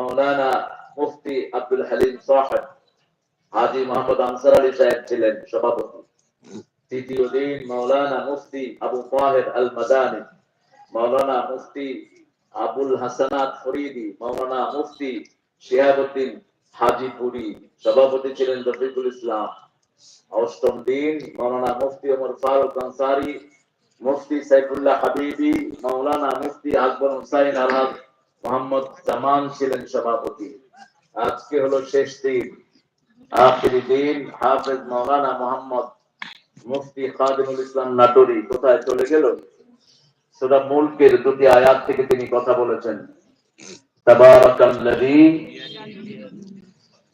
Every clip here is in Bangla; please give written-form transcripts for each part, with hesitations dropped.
মাওলানা মুফতি আব্দুল হালিম সাহেব হাজী মোহাম্মদ আনসার আলী সাহেব ছিলেন সভাপতি। তৃতীয় দিন মাওলানা মুফতি আবু তাহের আল মাদানী, মাওলানা মুফতি আবুল হাসানাত ফরিদি, মাওলানা মুফতি শিহাবুদ্দিন হাজিপুরি, সভাপতি ছিলেন রফিকুল ইসলাম। অষ্টম দিন মাওলানা মুফতি ওমর ফারুক আনসারী, মুফতি সাইফুল্লাহ হাবিবি, মাওলানা মুফতি আকবর হুসাইন আলহাজ মোহাম্মদ জামান ছিলেন সভাপতি। আজকে হলো শেষ দিন, আখিরি দিন। হাফেজ মাওলানা মোহাম্মদ মুফতি খাদিমুল ইসলাম নাটোরি কোথায় চলে গেল? সূরা মুলকের দুটি আয়াত থেকে তিনি কথা বলেছেন। তাবারাকাল্লাযী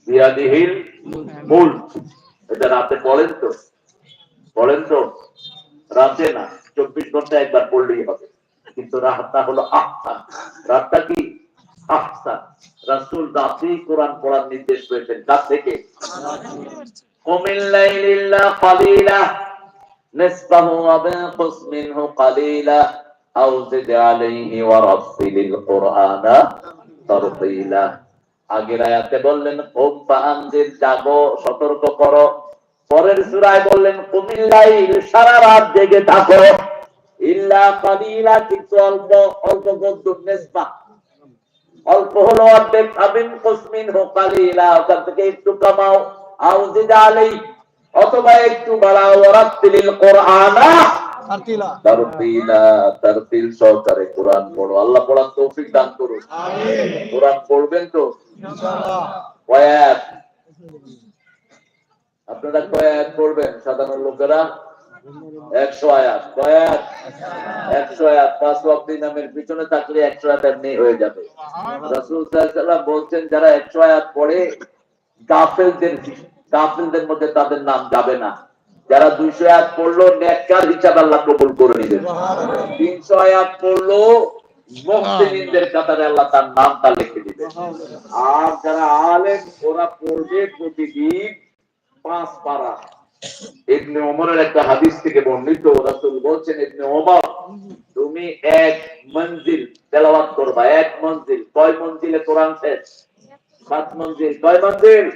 বিয়াদিহিল মুলক। এটা রাতে পড়েন তো? পড়েন তো? রাতে না, 24 ঘন্টা একবার পড়লেই হবে। কিন্তু রাতটা হলো আহসান। রাতটা কি? আহসান। রাসূল রাতে কোরআন পড়ার নির্দেশ করেছেন। কার থেকে? কুমিল লাইলিল্লা কালিলা নিসফাহু ওয়া বিনকুস মিনহু কালিলা আও জিদ আলাইহি ওয়া রাত্তিলিল কুরআনা তারতিলা। আগের আয়াতে বললেন কুম ফাআনজির, জাগো, সতর্ক করো। পরের সূরায় বললেন কুমিল লাইল, সারা রাত জেগে থাকো। ইল্লা কালিলা, কিছু অল্প, অল্প বলতো নিসফা, অল্প হলো অর্ধেক। আবিন কুসমিন হো কালিলা, ওখান থেকে একটু কমাও। আও জিদ আলাইহি, অথবা একটু বাড়াও। রাত্তিলিল কুরআনা তারতিলা, তারতিল সহকারে কোরআন পড়ো। আল্লাহ পড়ার তৌফিক দান করুন। আমিন। কোরআন পড়বেন তো ইনশাআল্লাহ? কয়াত আপনারা কয়াত পড়বেন? সাধারণ লোকেরা 100 আয়াত। কয়াত? 100 আয়াত। 5 ওয়াক্ত ইমামের পিছনে থাকলে 100 আয়াত এমনি হয়ে যাবে। রাসূল সাল্লাল্লাহু আলাইহি ওয়াসাল্লাম বলছেন যারা 100 আয়াত পড়ে গাফিলদের মধ্যে তাদের নাম যাবে না। যারা 200 আয়াত পড়লো নেককার হিসাব আল্লাহ কবুল করে নেবেন। 300 আয়াত পড়লো মুহসিনদের কাতারে আল্লাহ তার নামটা লিখে দিবেন। আর যারা আলেম ওরা পড়বে প্রতিদিন 5 পারা। ইবনে ওমরের একটা হাদিস থেকে বর্ণিত, রাসূল বলেছেন, ইবনে ওমর তুমি এক মঞ্জিল তেলাওয়াত করবা। এক মঞ্জিল। কয় মঞ্জিলে কোরআন শেষ? 7 মঞ্জিল। কয় মঞ্জিল?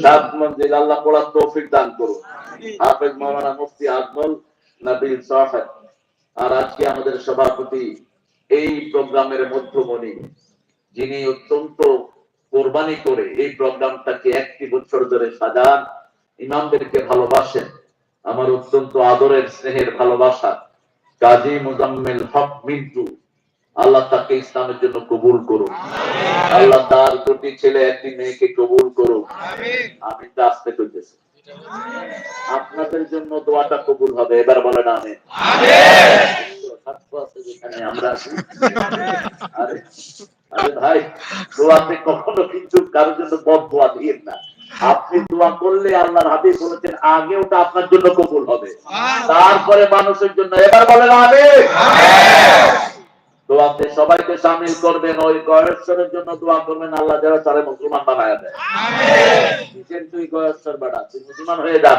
7 মঞ্জিল। আল্লাহ পড়ার তৌফিক দান করুন। হাফেজ মাওলানা মুফতি আজমল নবীল সাহেব। আর আজকে আমাদের সভাপতি, এই প্রোগ্রামের মধ্যমণি, যিনি অত্যন্ত কোরবানি করে এই প্রোগ্রামটাকে 1 বছর ধরে সাজান, ইমামদেরকে ভালোবাসেন, আমার অত্যন্ত আদরের স্নেহের ভালোবাসা কাজী মুজাম্মেল হক মিন্টু। আল্লাহ তাকে ইসলামের জন্য কবুল করুন। আল্লাহ তার 2টি ছেলে 1টি মেয়েকে কবুল করুন। আমি তো আসতে করতেছি, আপনাদের জন্য দোয়াটা কবুল হবে। এবার বলেন আমিন। আমরা আরে ভাই, দোয়াতে কখনো কিন্তু কারোর জন্য বদদোয়া দিয়েন না। আপনি দোয়া করলে আল্লাহর হাবিব বলেছেন আগে ওটা আপনার জন্য কবুল হবে, তারপরে মানুষের জন্য। এবার বলেন আমিন। দোয়াতে সবাইকে শামিল করবেন। ওই গয়েশ্বরের জন্য দোয়া করবেন, আল্লাহ যেন তারে মুসলমান বানায় দেয়। আমিন। তুই গয়েশ্বর বেটা, তুই মুসলমান হয়ে যা।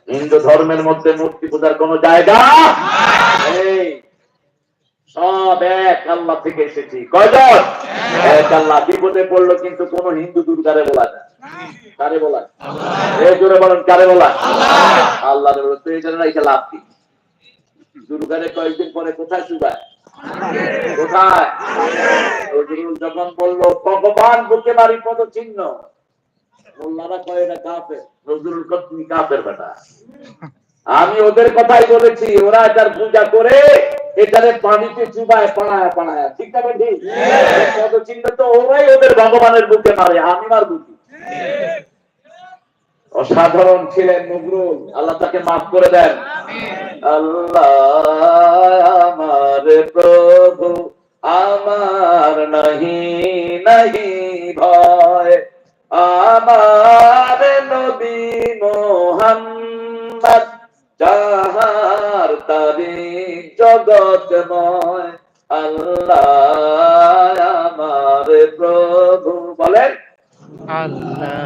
হিন্দু ধর্মের মধ্যে মূর্তি পূজার কোন জায়গা নেই। সব এক আল্লাহ থেকে এসেছি। কয়জন? এক আল্লাহ। বিপদে পড়লো কিন্তু কোন হিন্দু দুর্গারে বলা যায়? কারে বলা? এই জোরে বলেন, কারে বলা? আল্লাহ। তো এই জন্য এটা লাভ কি? দুর্গারে কয়েকদিন পরে কোথায় চুবায়? কোথায়? নজরুল যখন বললো ভগবান বুকে বাড়ি পদ চিহ্ন, মোল্লারা কয় এটা কাফের। নজরুল কয় তুমি কাফের বেটা। আমি ওদের কথাই বলেছি, ওরা এটার পূজা করে এটারে পানিতে চুবায় পাড়ায় পাড়ায়। ঠিক না ঠিক? পদ চিহ্ন তো ওরাই ওদের ভগবানের বুকে মারে, আমি মার বুঝি। অসাধারণ ছিলেন নজরুল, আল্লাহ তাকে মাফ করে দেন। আল্লাহ আমার প্রভু, আমার নাহি নাহি ভয়, আমার নবী মুহাম্মদ যাহার তারিখ জগৎময়। আল্লাহ আমার প্রভু, বলেন আল্লাহ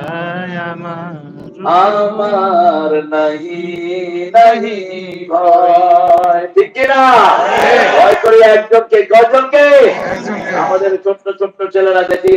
আমার নাহি নাহি ভয়। ঠিক কিনা? ভয় করি একজনকে, কয়জনকে? আমাদের ছোট্ট ছোট্ট ছেলেরা দেখি